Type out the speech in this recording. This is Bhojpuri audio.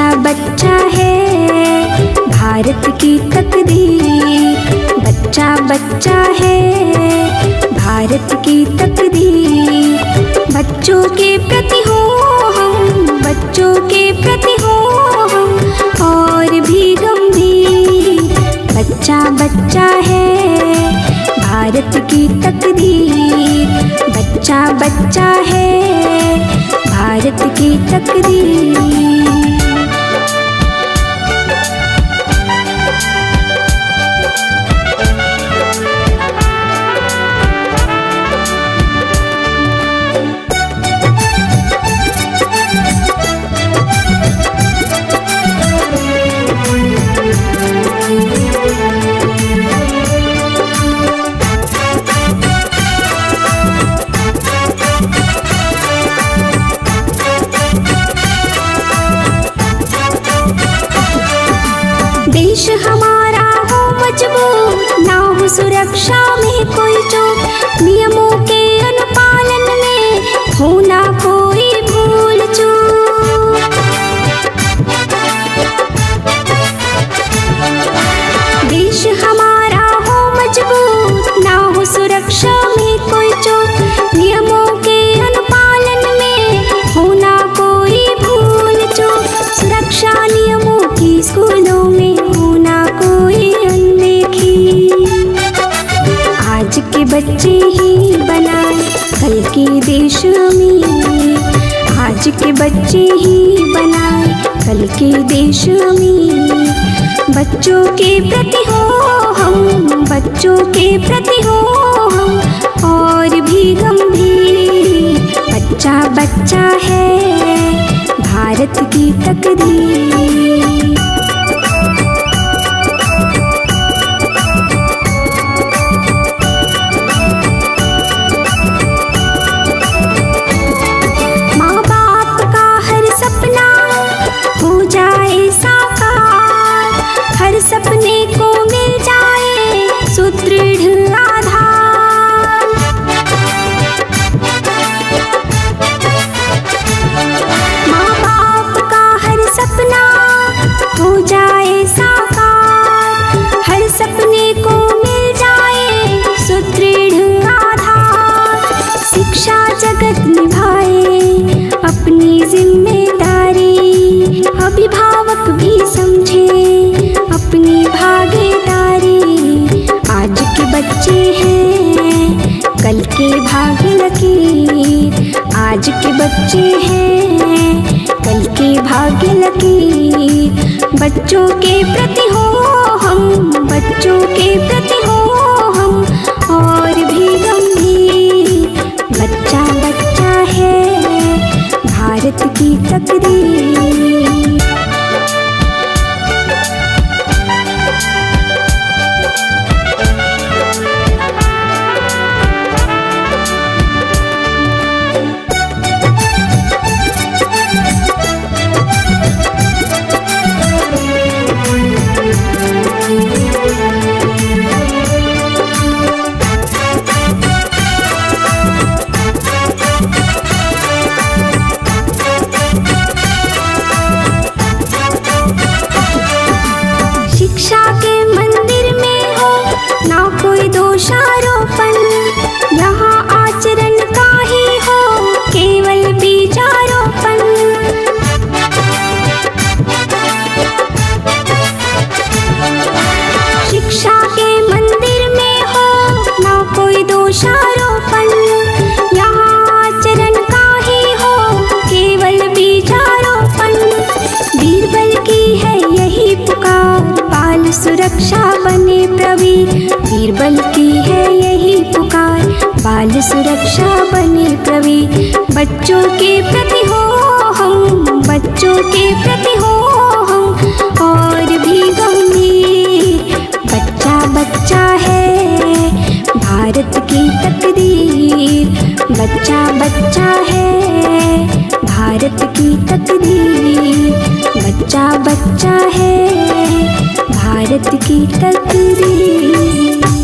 बच्चा बच्चा है भारत की तकदीर। बच्चा बच्चा है भारत की तकदीर। बच्चों के प्रति हो हम, बच्चों के प्रति हो हम और भी गंभीर। बच्चा बच्चा है भारत की तकदीर। बच्चा बच्चा है भारत की तकदीर। देश हमारा हो मजबूत, ना हो सुरक्षा में कोई चूक। नियमों के अनुपालन में हो ना कोई भूल चूक। देश हमारा हो मजबूत, ना हो सुरक्षा में कोई चूक। नियमों के अनुपालन में हो ना कोई भूल चूक। सुरक्षा नियमों की स्कूलों में बच्चे ही बनाए कल के देश में। आज के बच्चे ही बनाए कल के देश में। बच्चों के प्रति हो हम, बच्चों के प्रति हो हम और भी गंभीर। बच्चा बच्चा है भारत की तकदीर। सपने को मिल जाए सुदृढ़ आधार। माँ बाप का हर सपना हो जाए साकार। हर सपने को मिल जाए सुदृढ़ आधार। शिक्षा जगत निभाए अपनी जिम्मेदारी। अभिभावक भी समझे अपनी भागीदारी। आज के बच्चे हैं कल के भाग्य लकीर। आज के बच्चे हैं कल के भाग्य लकीर। बच्चों के प्रति हो हम, बच्चों के प्रति हो हम और भी गंभीर। बच्चा बच्चा है भारत की तकदीर। दोषारोपण यहाँ आचरण का ही हो केवल बीजारोपण। शिक्षा के मंदिर में हो ना कोई दोषारोपण। यहाँ आचरण का ही हो केवल बीजारोपण। बीरबल की है यही पुकार बाल सुरक्षा बने प्रवीर। बीरबल की है यही पुकार बाल सुरक्षा बने प्रवीर। बच्चों के प्रति हो हम, बच्चों के प्रति हो हम और भी गंभीर। बच्चा बच्चा है भारत की तकदीर। बच्चा बच्चा है भारत की तकदीर। बच्चा बच्चा है भारत की तकदीर।